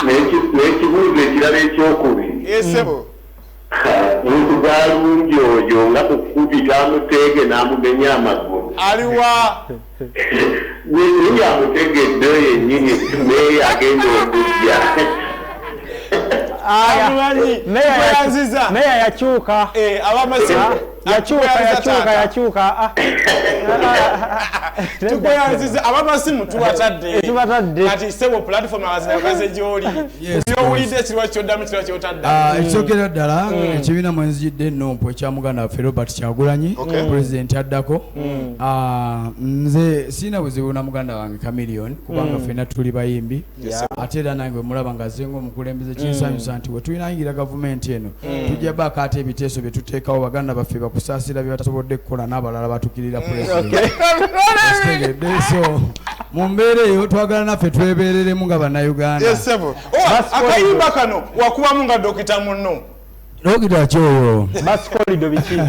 N'ekibuuzo ekirala ekyokubiri. Esebo. Muntu gwalungi oyo nga kukubita amuteege n'amugenya amagulu. Aliwa. Ni yamutegedde yennyini naye agenda okujja. Meya yakyuka. Yakyuka. Tukuyanziza abamasimu tubatadde. Kati sebo platform abazina kaze gyoli. Byowulidde ekirwa kyoddamu kirwa kyotadde. Ekyokera ddala ekibiina mwenzijidde ennompo ekya muganda waffe Robert Kyagulanyi pulezidenti addako. Nze sina buzibu na muganda wange Chameleon kubanga ffenna tuli bayimbi. Ate era nange mulaba nga zengo omukulembeze kinsanyusa nti we tuyinayingira gavumenti eno tujja baako ate ebiteeso bye tuteekawo baganda baffe bakusaasira bye batasobodde kukola n'abalala batukirira pulezidenti. So mu mbeera eyo twagala naffe twebeereremu nga bannayuganda. Akayimba kano wakubamu nga dokita munno. Dokita kyoyo basikolido biki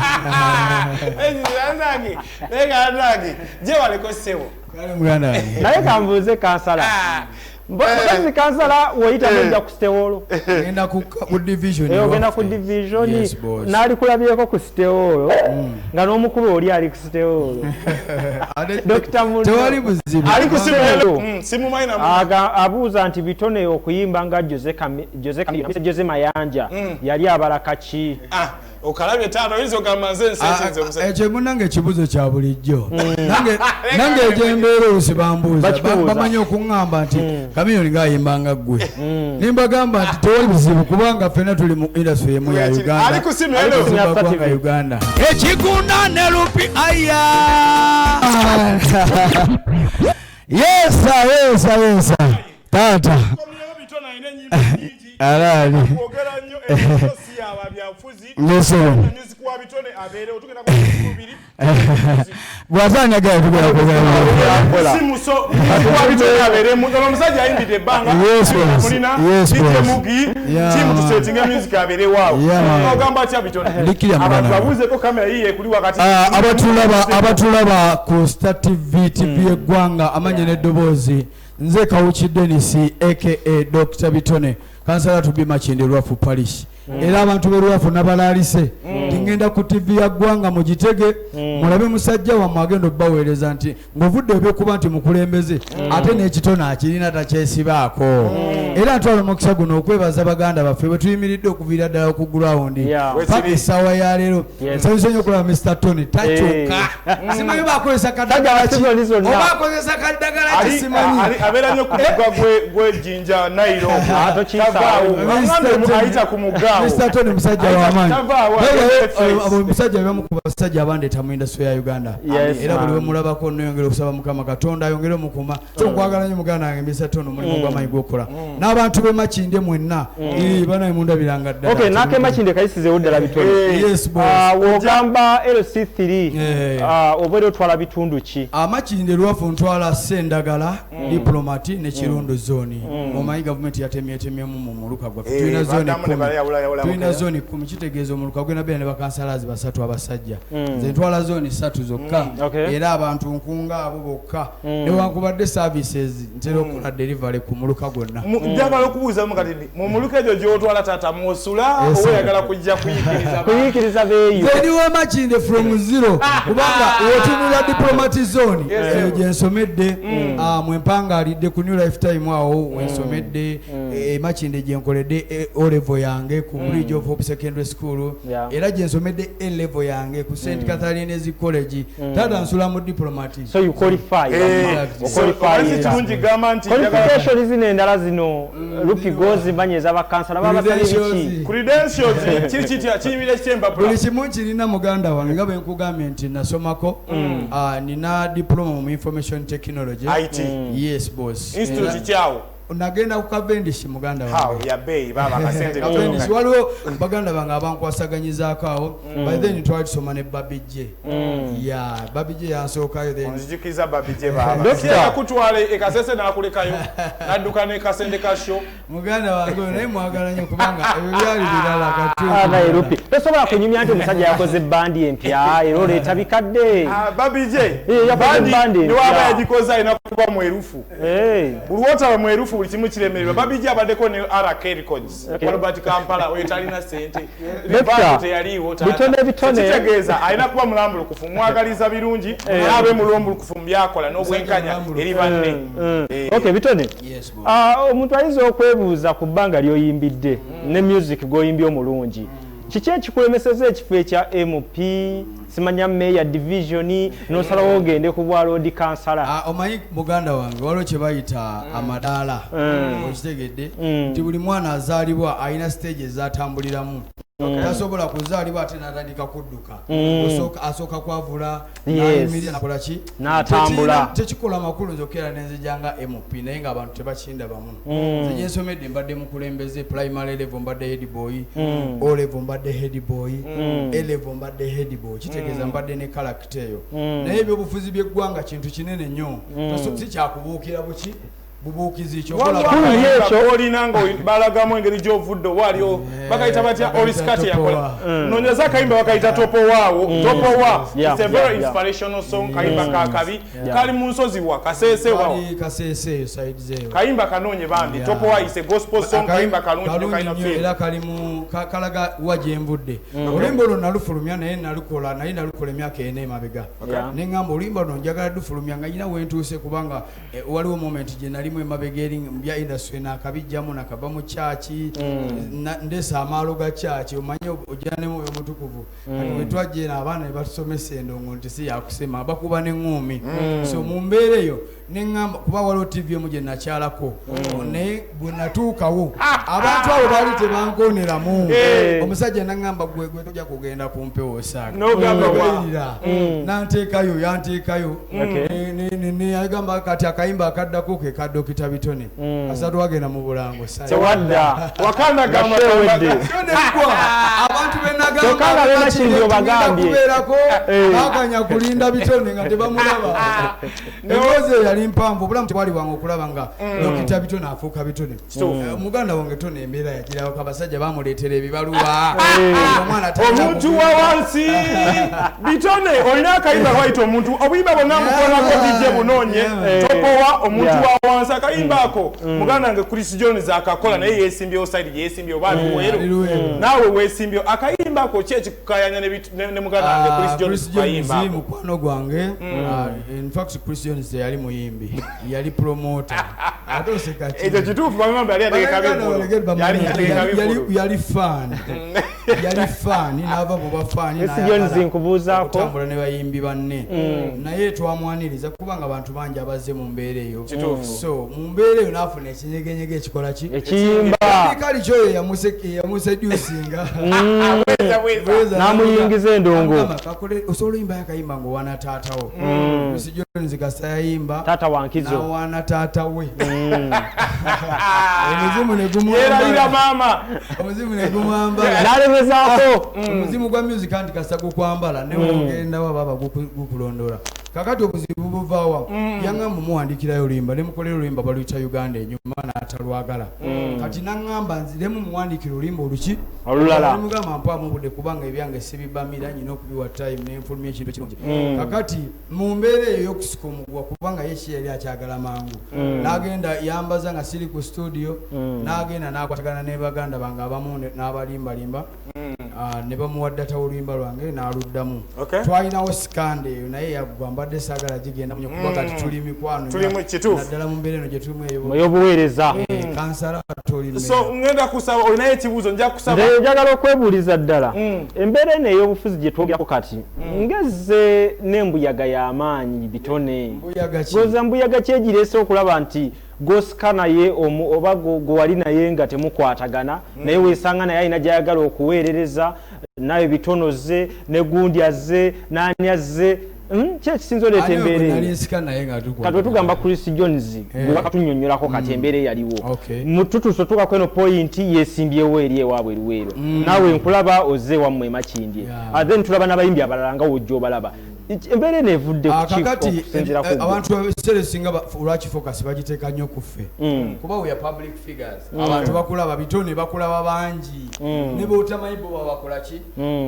je waleko sebo naye kambuuze kansala Mbazi kansala woyita mujja ku Stewolo. Ngenda ku division. Ogenda ku division. Nali kulabyeko ku Stewolo. Nga n'omukulu oli ali ku Stewolo. Dr. Muno. Tewali buzibu. Ali ku Stewolo. Simu maina. Abuuza nti bitone okuyimba nga Jose Mayanja. Yali abalaka ki? Okalabye tano hizo gamanze nsenze omusajja. Ekyo munange ekibuzo kya bulijjo. Nange ejembeero usibambuza. Bamanyi okuŋŋamba nti Chameleon ngayimbanga ggwe. Nimbagamba nti tewali buzibu kubanga ffenna tuli mu industry emu ya Uganda. Ali ku Simelo Uganda. Ekigunda ne lupi aya. Yes. Tata. Alali. Gwazanya gaye tugera kukola. Simuso kubitone abere omusajja ayimbide banga. Mulina mugi timu tusetinga music abere waawo. Ogamba atya bitone. Abantu babuze ko kamera yiye kuli wakati. Abatulaba ku Star TV eggwanga amanye n'eddoboozi nze Kawuki Dennis aka Dr. Bitone kansala tubi Makinde Lwafu Parish. Era abantu berwafu nabalalise ngenda ku TV ya ggwanga mu Gitege mulabe musajja wa magendo baweereza nti ngovudde ebyokuba nti mukulembeze ate n'ekitona akirina takyesibaako era ntwala omukisa guno okwebaza baganda baffe bwe tuyimiridde okuviira ddala ku ground paka essaawa ya leero nsanyusa nnyo okulaba Mr. Tony takyuka simanyi bakozesa kaddagala ki oba akozesa kaddagala ki simanyi abeera nnyo ku mugga gw'ejjinja Nairo ayita ku mugga Mr. Tony musajja wa maanyi abo musajja bamu ku basajja abandeeta mu industry ya Uganda era buli bamulabako nnoyongera okusaba Mukama Katonda ayongere omukuma so nkwagala nnyo muganda wange Mr. Tony omulimu gw'amaanyi gw'okola n'abantu b'e Makinde mwenna banaye mundabiranga ddala okay nake Makinde kayisizeewo ddala bitone yes boss wogamba LC3 obeera otwala bitundu ki Makinde Lwafu ntwala Sendagala diplomati ne Kirundo zone omanyi gavumenti yatemyetemyemu mu muluka gwaffe tulina zone 10 tulina zone 10 kitegeeza omuluka gwe nabeera ne bakansalazi basatu abasajja nze ntwala zone 3 zokka era abantu nkunga abo bokka newankubadde services ntera okukola delivery ku muluka gwonna njagala okubuuza mukati mu muluka egyo gy'otwala taata musula oyagala kujja kuyikiriza beeyo zediwe Makinde from zero kubanga wotunula diplomati zone eyo gyensomedde mwempangalidde ku New Lifetime awo wensomedde Makinde gyenkoledde O level yange ku Bridge of Hope Secondary School era gyensomedde A level yange ku St. Catherine's College tata nsula mu diplomati so you qualify qualification is endala zino Rupi Gozi banyeza bakansala babasabiki credentials kirikitya kiyimira kyemba buli kimu kirina muganda wange nga bwe nkugambye nti nasomako nina diploma mu information technology IT yes boss institute kyawo nagenda ku Cavendish muganda wange ya bei baba kasente Cavendish waliwo baganda bange abankwasaganyizaako awo by then twatusoma ne Babije Babije yansookayo then nzikiza Babije baba dokita kutwale ekasese nakulekayo nadduka ne kasente kasho muganda wange naye mwagala nnyo kubanga ebyo byali birala katu Nairobi tosobola kunyumya nti omusajja yakoze bandi empya era oleeta bikadde Babije bandi niwaba yagikoze alina kuba mwerufu buli wotaba mwerufu kituufu buli kimu kiremererwa babijja abaddeko ne RK Records Robert Kampala oyo talina ssente Rivato teyaliiwo kitegeeza alina kuba mulambulukufu mwagaliza birungi abe mulambulukufu mu byakola n'obwenkanya eri banne. Okay Bitone, omuntu ayinza okwebuuza ku bbanga ly'oyimbidde ne music gw'oyimbye omulungi kiki ekikulemeseza ekifo ekya MP simanya meya division n'osalawo ogende ku bwa road kansala? Omanyi muganda wange waliwo kye bayita amadaala okitegedde nti buli mwana azaalibwa alina stage ezatambuliramu tasobola kuzaalibwa ate n'atandika kudduka asooka kwavula nayimirira nakola ki n'atambula tekikola makulu nzokera nenzijanga MP naye ng'abantu tebakinda bamu nze gye nsomedde mbadde mukulembeze primary level mbadde head boy O level mbadde head boy A level mbadde head boy kitegeeza mbadde ne character eyo naye ebyobufuzi by'eggwanga kintu kinene nnyo si kyakubuukira buki bubuukizi ekyo olinanga balagamu engeri gy'ovudde obaaliwo bakayita batya oliskati yakola nonyeza akayimba bakayita topowawo topowa it's a very inspirational song kayimba kakabi kali mu nsozi wa kasese wawo kayimba kanoonye bambi topowa is a gospel song kayimba kalungi kalina era kalimu kalaga wajembudde oluyimba olwo nalufulumya naye nalukola emyaka ena emabega neŋŋamba oluyimba luno njagala lufulumya nga nyina wentuuse kubanga waliwo moment gye nalimu emabegeri mbya industry nakabijjamu nakava mu kyaki ndesa amaalo ga kyaki omanye ojjanemu omutukuvu kati wetwajje n'abaana ne batusomesa endongo nti si yakusema bakuba n'eŋŋumi so mu mbeera eyo neŋŋamba kuba waliwo TV emu gye nakyalako naye bwe natuukawo abantu abo baali tebankooneramu omusajja naŋŋamba gwe tojja kugenda ku mpewo osaaga nanteekayo yanteekayo neyagamba kati akayimba akaddako ke ka Dr. Bitone asatu wagenda mu bulango tewadda wakanda gamawedde abantu benagamba kubeerako bakanya kulinda Bitone nga tebamulaba emboozi yali mpanvu obulamu tewali bwangu okulaba nga Dr. Bitone afuuka Bitone muganda wange Tone embeera yagirawo abasajja bamuleetera ebibaluwa omuntu wa wansi Bitone olina akayimba wayita omuntu obuyimba bwonna mukolako bijje bunoonye topowa omuntu wa wansi akayimba ako muganda wange Chris Jones akakola naye yeesimbyewo side yeesimbyewo baluweero naawe weesimbyewo akayimba ako ki ekikukayanya ne muganda wange Chris Jones kayimba mukwano gwange in fact Chris Jones yali muyimbi yali promoter ekyo kituufu bamamba yali yali fan yali fan n'ava mu bafaani nkubuuzaako ne bayimbi banne naye twamwaniriza kubanga abantu bangi abaze mu mbeera eyo so mu mbeera eyo n'afuna ekinyegenyege ekikola ki ekiyimba kali kyoyo yamusedusinga n'amuyingiza endongo osobola oyimba yakayimba ng'owana taatawo Jones kasa yayimba taata wankizo n'awana taata we omuzimu ne gumwamba n'alemezaako omuzimu gwa music anti kasa gukwambala ne ogenda baba gukulondola kakati obuzibu buvaawa yaŋŋamba muwandikirayo oluyimba ne mukolera oluyimba baluyita Uganda enyuma n'atalwagala kati naŋŋamba nziremu muwandikira oluyimba oluki olulala mugamba mpamu budde kubanga ebyange sibibamira nyina okubiwa time n'enfulumya ekintu kirungi kakati mu mbeera eyo y'okusika omuguwa kubanga ye yali akyagala mangu n'agenda yambaza nga siri ku studio n'agenda n'akwatagana ne baganda bange abamu n'abalimbalimba ne bamuwa ddata oluyimba lwange n'aluddamu twalinawo sikande eyo naye yaggwa mbadde saagala gigenda munyo kuba kati tuli mikwano naddala mu mbeera eno gye tulimu eyobuweereza kansala toli so ngenda kusaba olinayo ekibuuzo nja kusaba njagala okwebuuliza ddala embeera eno ey'obufuzi gye twogerako kati ngezze n'embuyaga y'amaanyi Bitone goza mbuyaga kyegireese okulaba nti gosika naye oba gwali naye nga temukwatagana naye weesanga naye alina gyayagala okuweerereza nawe bitonoze ne gundi azze n'ani azze ki ekisinza oleeta embeera kati wetugamba Chris Jones gwakatunyonnyolako kati embeera eyaliwo mututuso tukako eno pointi yeesimbyewo eri ewaabwe eruweero naawe nkulaba ozze wammwe makindye then tulaba n'abayimbi abalala nga wojja obalaba embeera nevudde kakati abantu abesere singa lwaki focus bagiteeka nnyo ku ffe kuba we are public figures abantu bakulaba bitone bakulaba bangi ne b'otamanyi bo babakola ki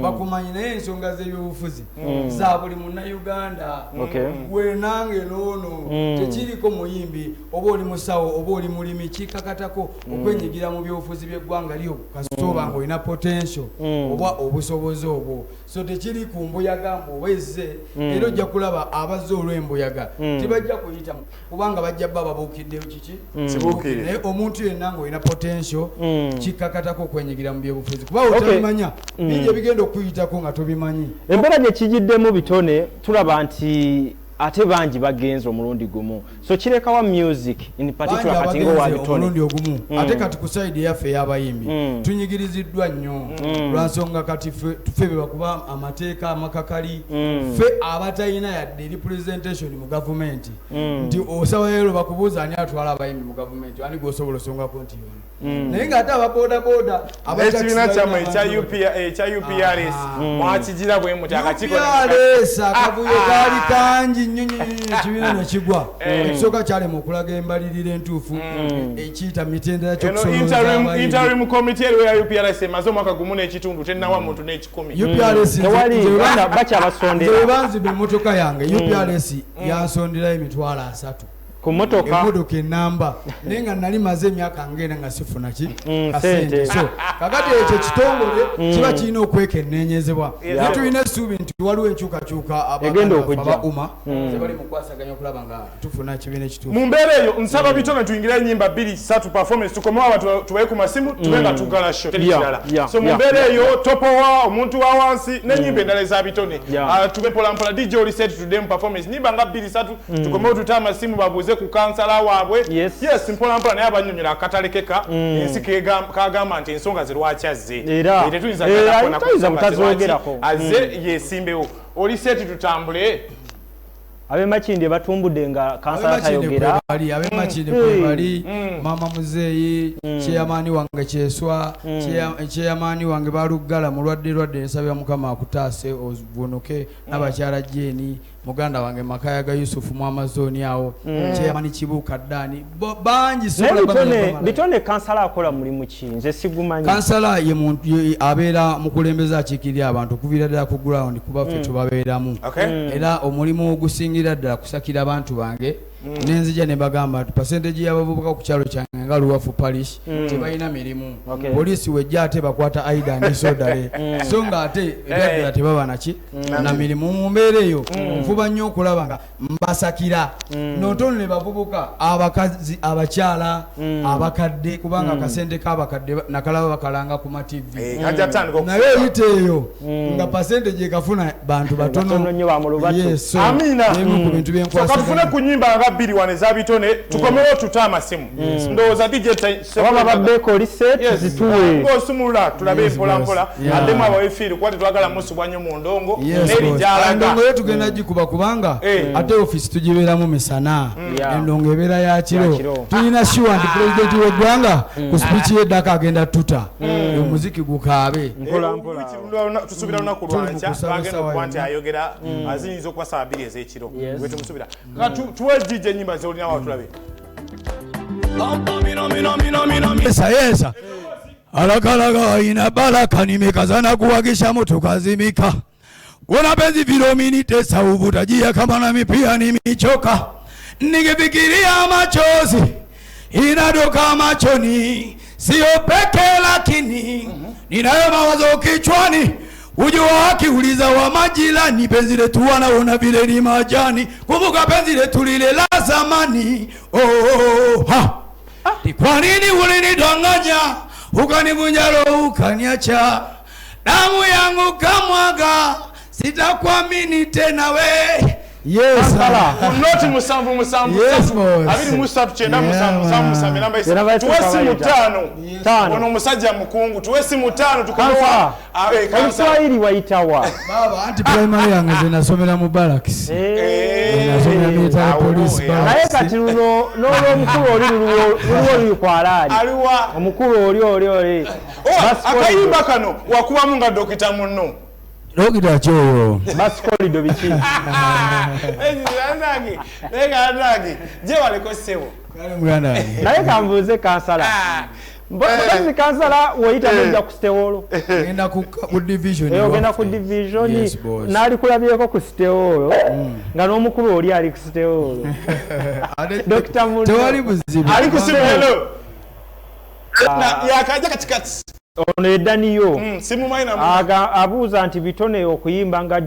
bakumanyi naye ensonga z'ebyobufuzi za buli munnayuganda gwe nange noono tekiriko muyimbi oba oli musawo oba oli mulimi kikakatako okwenyigira mu byobufuzi by'eggwanga lyo kasooba ng'olina potential oba obusobozi obwo so tekiri ku mbuyaga oba ezze era ojja kulaba abazze olw'embuyaga tibajja kuyita kubanga bajja bba babuukiddeyo kiki naye omuntu yenna ng'olina potential kikakatako okwenyigira mu byobufuzi kuba otabimanya bingi ebigenda okuyitako nga tobimanyi embeera gye kigiddemu bitone tulaba nti ate bangi bagenze omulundi gumu so kirekawa music in particular kati ngo wa bitone omulundi ogumu ate kati ku side yaffe y'abayimbi tunyigiriziddwa nnyo lwansonga kati ffe bebakuba amateeka amakakali ffe abatalina yadde representation mu gavumenti nti osawayo bakubuuza ani atwala abayimbi mu gavumenti ani gwosobola osongako nti yona naye ng'ate ababodaboda ekibiina kyammwe ekya UPRS mwakigira bwe muti akakiiko UPRS akavuyo kaali kangi nnyo ekibiina ne kigwa ekisooka kyalema okulaga embalirira entuufu ekiyita mitendera interim committee eriwo ya UPRS emaze omwaka gumu n'ekitundu tennawa muntu n'ekikumi UPRS bakyabasondera banziba emmotoka yange UPRS yansonderayo emitwalo 3 ku motoka enamba naye nga nali maze emyaka ngenda nga sifuna ki kasente so kakati ekyo kitongole kiba kirina okwekennenyezebwa naye tulina essuubi nti waliwo enkyukakyuka abauma tebali mu kwasaganya okulaba nga tufuna ekibiina ekituufu mu mbeera eyo nsaba bitone tuyingire ennyimba 2-3 performance tukomewo abantu tubaye ku masimu tube nga tugala show terikirala so mu mbeera eyo topowa omuntu wa wansi n'ennyimba endala eza bitone tube mpolampola DJ oli set today mu performance nyimba nga 2-3 tukomewo tuta amasimu babuuze ku kansala waabwe yes mpolampola naye abanyonyola akatalekeka ensi kagamba nti ensonga zirwaki azze tetuyinza mutazogerako azze yesimbewo oli seti tutambule abemakindi batumbudde nga kansala tayogera abemakindi kwebali mama muzeeyi chairman wange Kyeswa chairman wange baluggala mulwadde nsabira mukama akutaase ovunuke n'abakyala Jeni muganda wange Makaya ga Yusufu mu Amazoni awo chairman Kibuka Dani bangi bitone kansala akola mulimu ki nze sigumanyi kansala ye muntu abeera mukulembeza akikirya abantu kuvira ddala ku ground kuba ffe tubabeeramu era omulimu ogusingira ddala kusakira abantu bange nenzija ne bagamba percentage y'abavubuka ku kyalo kyange nga Luwafu Parish tebalina mirimu poliisi wejja ate bakwata aida ne sodale so nga ate ebyadala tebaba naki na mirimu mu mbeera eyo nfuba nnyo okulaba nga mbasakira notonole bavubuka abakazi abakyala abakadde kubanga akasente k'abakadde nakalaba bakalanga ku ma TV naye eyite eyo nga percentage ekafuna bantu batono yes amina ku bintu byenkwasa katufune ku nyimba nga 2 waneza bitone tukomewo tuta amasimu ndowooza DJ baba babeko reset zituwe ng'osumulula tulabe mpolampola addemu abawefiiri kuba tetwagala musubwa nnyo mu ndongo n'erijalaga endongo yo tugenda gikuba kubanga ate ofisi tugibeeramu misana endongo ebeera ya kiro tulina sure nti pulezidenti w'eggwanga ku speech y'eddaka agenda tuta omuziki gukaabe tusubira lunaku lwanca bagenda okuba nti ayogera aziyinza okuba saa 2 ez'ekiro bwe tumusubira tuwe DJ nyimba zolina wa tulabe yesa alakalaga ina baraka nimekazana kuwagisha moto kazimika wana penzi vilomini tesa uvutajia kama na mipia nimechoka nikifikiria machozi inadoka machoni sio peke lakini ninayo mawazo kichwani ujua wakiuliza wa majirani penzi letu wanaona vile ni majani kumbuka penzi letu lile la zamani ha kwa nini ulinidanganya ukanivunja roho ukaniacha damu yangu kamwaga sitakuamini tena we yes not musambu abiri musatu chenda musambu namba isa tuwesi mutano ono omusajja mukungu tuwesi mutano tukomowa Kiswahili waitawa baba anti primary yange zinasomera mu barracks nasomera military police barracks naye kati luno omukulu oli kwalali aliwa omukulu oli akayimba kano wakubamu nga dokita munno Dokita choyo. Basi kolido biki. Nega je waliko sebo. Kale muganda. Naye kambuze kansala. Mbona kansala woyita nja ku Stewolo. Genda ku division. Ogenda ku division. Nali kulabyeko ku Stewolo. Nga n'omukulu oli ali ku Stewolo. Dr. Mulu. Tewali buzibu. Ali ku Stewolo. Yakaja katikati. Ono edaniyo simumanyi namu abuuza nti Bitone okuyimba nga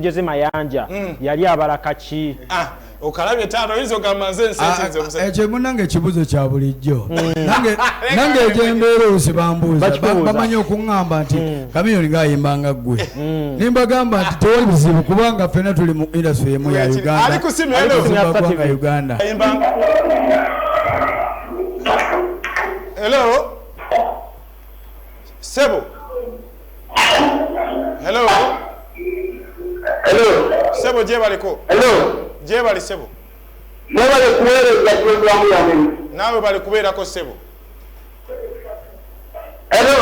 Jose Mayanja yali abalaka ki okalabye taano yizo gamanze nsenze omusajja ekyo munange ekibuzo kya bulijjo nange ejembeera osibambuuza bamanyi okuŋŋamba nti Kamiyoni ng'ayimbanga ggwe nimbagamba nti tewali buzibu kubanga ffenna tuli mu industry emu ya Uganda ali ku simu hello Uganda. Hello Sebo. Hello. Hello. Sebo je baliko. Hello. Je bali Sebo. Nabale kuweereza program ya mimi. Nawe bali kubeerako Sebo. Hello.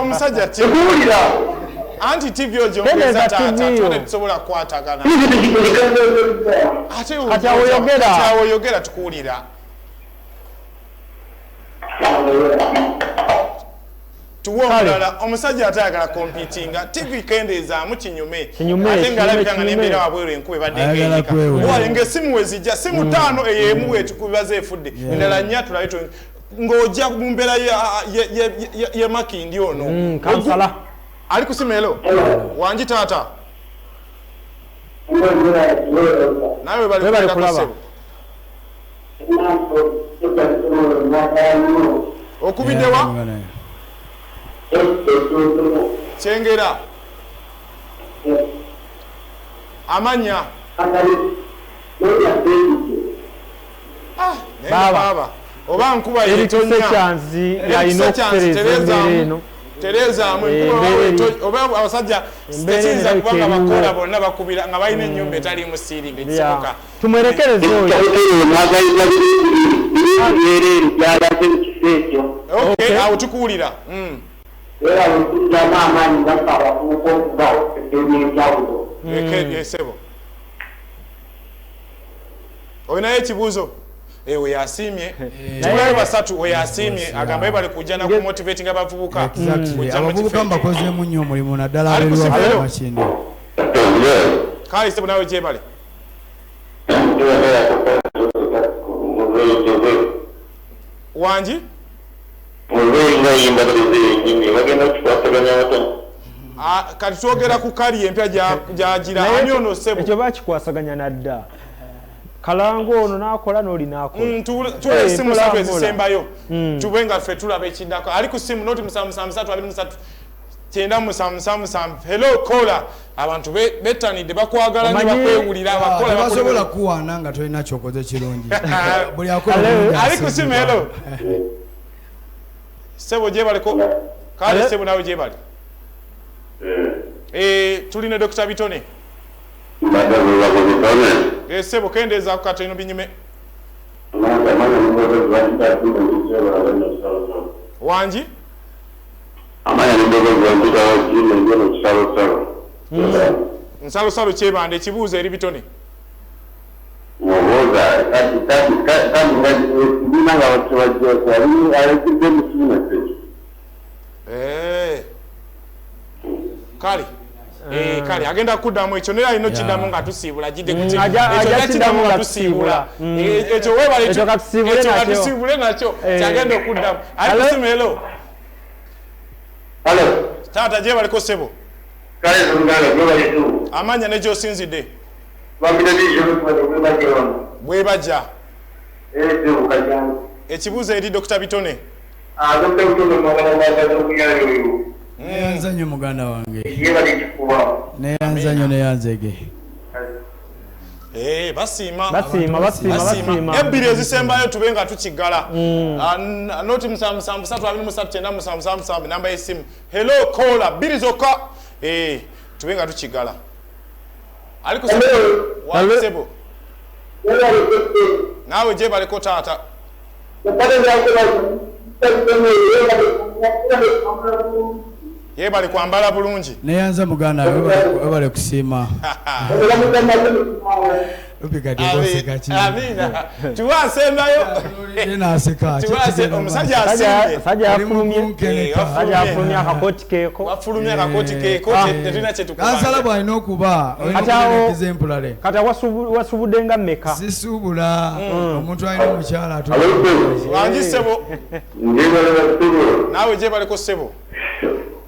Omusajja ti. Kuwulira. Anti TV ojo ongeza tata tone tusobola kwatagana. Ate oyogera tukuwulira. Tuwomulala omusajja atayagala competinga TV kendeeza mu kinyume ate ngalabikanga n'embeera wabweru enkube baddengeeka walinga essimu wezijja simu ttaano ey'emu wetukubibaza efudde endala nnya tulabe ng'ojja mu mbeera ye Makindi ono kansala ali ku simu elo wangi taata nawe bali kulaba okubiddewa Kyengera amanya baba oba nkuba yetonya yalina okutereza eno Tereza oba abasajja sitekinza kubanga bakola bonna bakubira nga balina ennyumba etali mu siiringa ekisoboka tumwerekereze oyo okay awo tukuwulira Sebo olinayo ekibuuzo we yasiimye tubayo basatu we yasiimye agamba ye bali kujja na kumotivatinga abavubuka abavubuka mbakozeemu nnyo omulimu naddala ab'ebiwamakindi kale Sebo nawe gye bali wangi kati twogera ku kali empya gyagira ani ono Sebo ekyo bakikwasaganya nadda kalango ono n'akola n'oli n'akola tula essimu zaffe ezisembayo tube nga ffe tulaba ekiddako ali ku simu noti 773 hello kola abantu bettanidde bakwagala ne bakwewulira abakola basobola kuwaana nga tolina kyokoze kirungi buli akola ali ku simu hello Sebo gye baliko kale Sebo nawe gye bali tulina Dr. Bitone Sebo kendeeza ku katono binyume wangi nsalosalo kyebanda ekibuuzo eri Bitone kale kale agenda kuddamu ekyo naye alina okiddamu nga tusiibula gidde kuddamu nga tusiibula ekyo webale katusiibule nakyo kyagenda okuddamu ali kusimu elo taata gye baliko Sebo amanya ne gy'osinzidde bwe bajja ekibuuzo eri Dr. Bitone neyanza nnyo muganda wange neyanza nnyo neyanzege basiima ebbiri ezisembayo tube nga tukigala noti 773 namba y'essimu hello kola bbiri zokka tube nga tukigala ali ku Sebo naawe gye baliko taata Yebale kwambala bulungi. Neyanza muganda webale kusiima. Amina. Tuwasembayo. Omusajja asembe. Sajja afulumye akakoti keeko. Wafulumye akakoti keeko tetulina kye tukuba. Kansala bw'alina okuba exemplary. Kata wasubudde nga mmeka? Sisuubula. Omuntu alina omukyala atu. Wangi ssebo. Naawe gye baliko ssebo.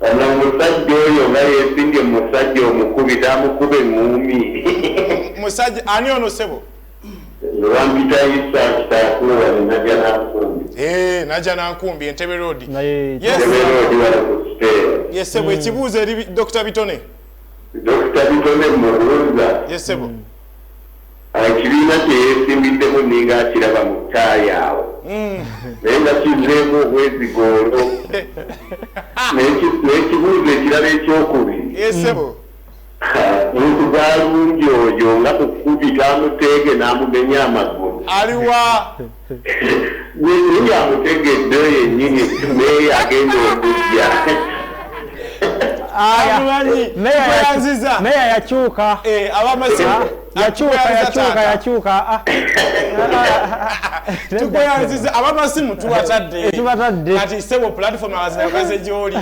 Ana musajja oyo nga yeesimbye musajja omukubi tamukube ngumi. Musajja ani ono ssebo? Wampita Isa kitakuwa naja nankumbi. Naja nankumbi Entebbe Road. Yes sebo ekibuuzo eri Dr. Bitone. Dr. Bitone mubuuza. Yes sebo. Ekibiina kyeyesimbidemu ninga akiraba mu ttaayi awo. Naye nga kizeemu obwezigoolo. N'ekibuuzo ekirala ekyokubiri. Yes sebo. Muntu gwalungi oyo nga kukubita amuteege n'amumenya amagulu. Aliwa. Niye amutegedde yennyini naye agenda okujja. Meya yakyuka. Abamasimu. Yakyuka. Tukuyanziza abamasimu tubatadde. Kati ssebo platform abazinaakaze gy'oli.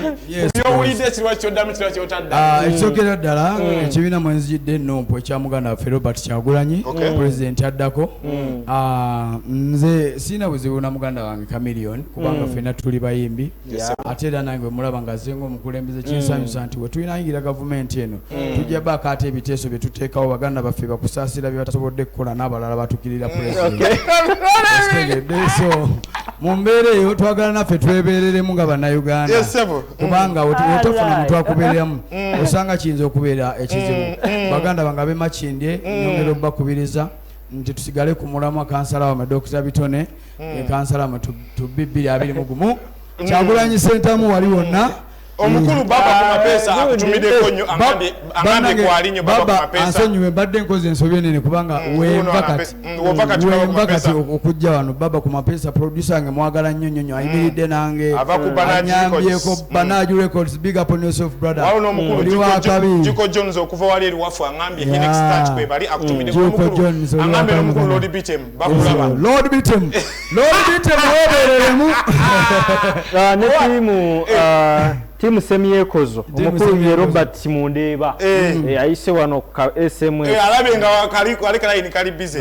Byowulidde ekirwa ky'oddamu kirwa ky'otadde. Ekisookera ddala ekibiina mwenzijidde ennompo ekya muganda waffe Robert Kyagulanyi pulezidenti addako. Nze siina buzibu na muganda wange Chameleone kubanga ffenna tuli bayimbi. Ate era nange mulaba nga azze ng'omukulembeze kinsanyusa nti we tuyingira gavumenti eno tujja baako ate ebiteeso bye tuteekawo baganda baffe bakusaasira bye batasobodde kukola n'abalala batukirira pulezidenti. So mu mbeera eyo twagala naffe twebeereremu nga bannayuganda kubanga wetofuna omuntu akubeeramu osanga kiyinza okubeera ekizibu. Baganda bange ab'e Makindye nyongera obbakubiriza nti tusigale ku mulamwa kansala wamwe Dr. Bitone kansala wamwe tubbibiri 21 Kyagulanyi sentamu wali wonna. Omukulu baba ku mapesa akutumiddeko nnyo angambe kwali nnyo baba ku mapesa. Ansonyiwe mbadde nkoze ensobi enene kubanga wembakati okujja wano baba ku mapesa producer wange mwagala nnyo ayimiridde nange anyambyeko Banaji Records big up on yourself brother. Waliwo n'omukulu Jiko Jones okuva wali eri wafu angambye next start kwe bali akutumiddeko omukulu angambye n'omukulu Lord Bitem bakulaba. Lord Bitem webereremu. Ne timu semyekozo omukulu ye Robert Mundeeba ayise wano ka SMS alabe nga kali busy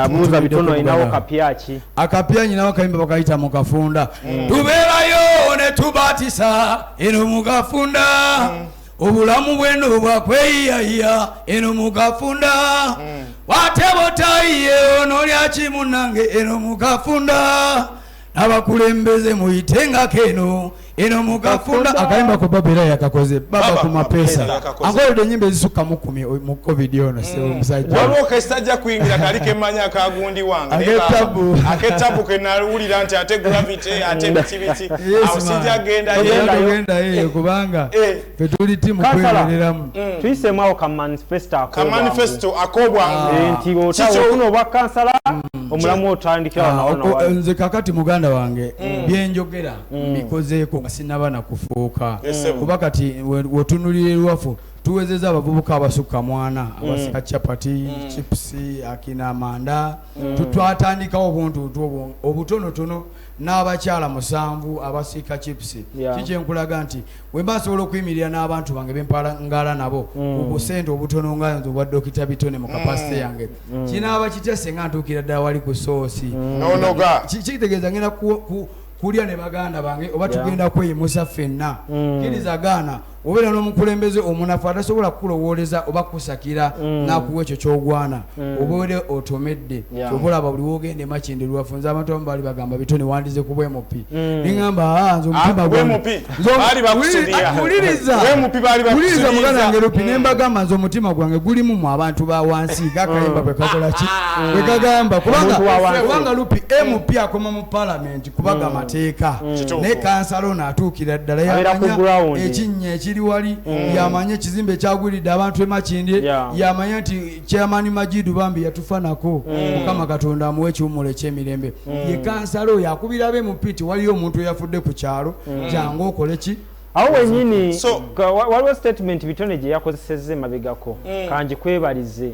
abuuza Bitono inawo kapyaki akapya nyinawo kayimba bakayita mu kafunda tubeerayo ne tubatisa eno mu kafunda obulamu bweno bwakweyaya eno mu kafunda watebotayiye ono lyaki munange eno mu kafunda abakulembeze muyitenga keno eno mugafunda akayimba ko babera yakakoze baba ku mapesa angolode nyimbe zisuka mu 10 mu covid ono se omusajja waliwo kestajja kuyingira kalike manya akagundi wange aketabu kenalulira nti ate gravity ate bitibiti awusijja genda yeyo kubanga fetuli timu kwemereramu tuyisemawo ka manifesto akobwa nti otawo bwa kansala omulamu otandikira nawo nze kakati muganda wange byenjogera bikozeeko sinaba na kufuuka kuba kati wotunulire lwafu tuwezeza abavubuka abasukka mwana abasika chapati chips akina manda tutwatandikawo obuntu obutonotono n'abakyala 7 abasika chips kije nkulaga nti we basobola okuyimirira n'abantu bange bempala ngala nabo obusente obutono nga nzo bwa Dr. Bitone mu kapasite yange kinaaba kitese nga ntukira ddala wali ku soosi nonoga kitegeeza ngenda kulya ne baganda bange oba tugenda kweyimusa ffenna kiriza gaana obeera n'omukulembeze omunafu atasobola kukulowooleza oba kusakira nakuwa ekyo kyogwana obeere otomedde kyokulaba buli woogende Makindye lwafunza abantu abamu baali bagamba Bitone wandize ku bwemupi niŋŋamba nze omutima gwange muganda wange lupi ne mbagamba nze omutima gwange gulimu mu abantu ba wansi gakayimba bwe kakola ki bwe kagamba kubanga lupi MP akoma mu palamenti kubaga amateeka ne kansala ono atuukira ddala yamanya ekinnya ekiri wali yamanya ekizimbe ekyagwiridde abantu e Makindye yamanya nti chairman Majidu Bambi yatufanako Mukama Katonda amuwe ekiwummulo eky'emirembe ye kansala oyo akubira be mu piti waliyo omuntu eyafudde ku kyalo jangu okole ki awo wenyini waliwo statement Bitone gye yakozesezza emabegako kanji kwebalize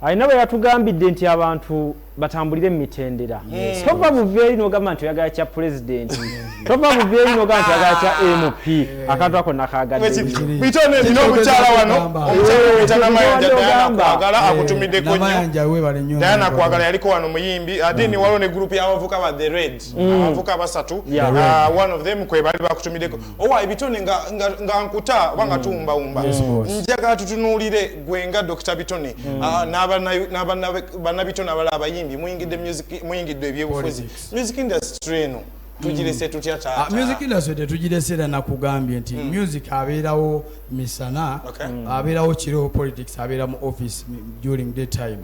alina bwe yatugambidde nti abantu batambulire mu mitendera tova buveeri n'ogamba nti oyagala kya pulezidenti tova buveeri n'ogamba nti oyagala kya MP akantu ako nakaagadde Bitone nina omukyala wano omukyala wita Namayanja Diana kwagala akutumiddeko nnyo Diana kwagala yaliko wano muyimbi ate ni waliwo ne group y'abavuka ba The Red abavuka basatu one of them kwe bali bakutumiddeko owa Bitone nga nkuta wanga tumbawumba njagala tutunuulire gwenga Dr. Bitone n'aba Bitone abala abayimbi muyingidde ebyebufuzi music industry eno tugirese tutya taata music industry tugiresera nakugambye nti music abeerawo misana abeerawo kiro politics abeera mu office during the time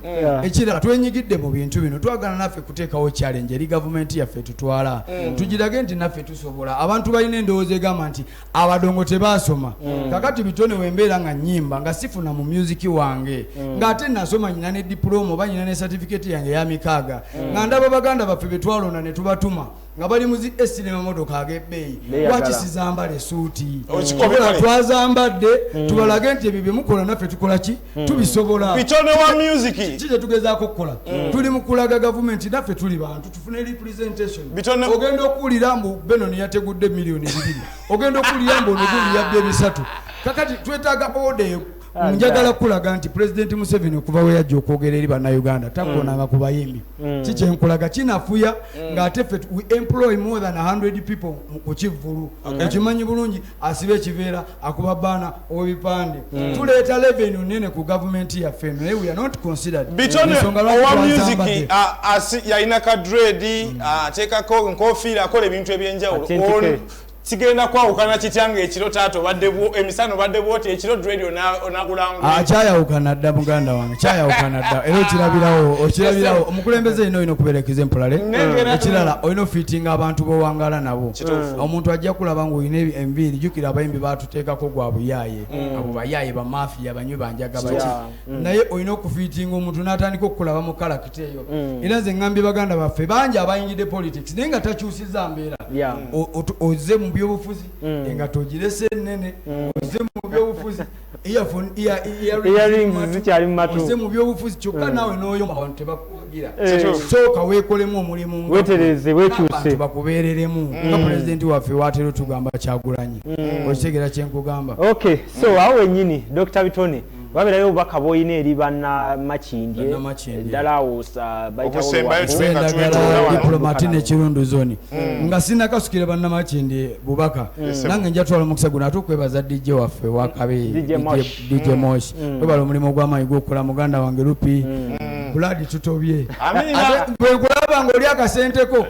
ekirala twenyigidde mu bintu bino twagala naffe kuteekawo challenge eri government yaffe tutwala tugirage nti naffe tusobola abantu balina endowooza egamba nti abadongo tebaasoma kakati Bitone wembeera nga nyimba nga sifuna mu music wange ng'ate nasoma nyina ne diploma oba nyina ne certificate yange ya mikaaga nga ndaba baganda baffe betwalonda ne tubatuma nga bali muzi esine mamodoka ag'ebbeeyi wakisizambala esuuti okola twazambadde tubalage nti ebyo bye mukola naffe tukola ki tubisobola Bitone wa music kije tugezaako kukola tuli mu kulaga gavumenti naffe tuli bantu tufune representation ogenda okuwulira mbu Benon yategudde miliyoni 2 ogenda okuwulira mbu onogundi yabye bisatu kakati twetaaga order njagala kulaga nti President Museveni okuva we yajja okwogera eri bannayuganda takonanga ku bayimbi kikyenkulaga kinafuya ng'ate ffe we employ more than 100 people ku Kivvulu ekimanyi bulungi asibe ekiveera akuba baana obipande tuleeta revenue nene ku gavumenti yaffe naye we are not considered Bitone owa music yalina ka dread ateekako nkofiira akola ebintu ebyenjawulo sigenda kwawukana kityange ekiro taato badde emisano badde bwoti ekiro dread onakulanga akyayawukana dda muganda wange kyayawukana dda era okirabirawo omukulembeze ino olina okubeerekeza empolale ekirala olina ofittinga abantu bowangala nabo omuntu ajja kulaba ng'olina enviiri jjukira abayimbi baatuteekako gwa buyaaye abo bayaaye bamafiya banywi banjaga baki naye olina okufittinga omuntu n'atandika okukulaba mu kalakita eyo era nze ngambye baganda baffe bangi abayingidde politics naye nga takyusizza mbeera ozze mu byobufuzi nga togirese nene ozze mu byobufuzi earrings zikyali mu matu ozze mu byobufuzi kyokka naawe n'oyomba abantu tebakuwagira sooka weekolemu omulimu wetereze wekyuse bakubeereremu nga pulezidenti waffe watero tugamba Kyagulanyi okitegera kyenkugamba okay so awo wennyini Dr. Bitone babirayo obubaka bw'olina eri bannamakindye ddala awo bayitawo diplomati n'ekirundu zoni nga sinakasukire bannamakindye bubaka nange njatwala omukisa guno ate okwebaza DJ waffe wakabe DJ Moshi webala omulimu gw'amaanyi gw'okukola muganda wange Lupi Buladi tutobye bwe nkulaba ng'oli akasenteko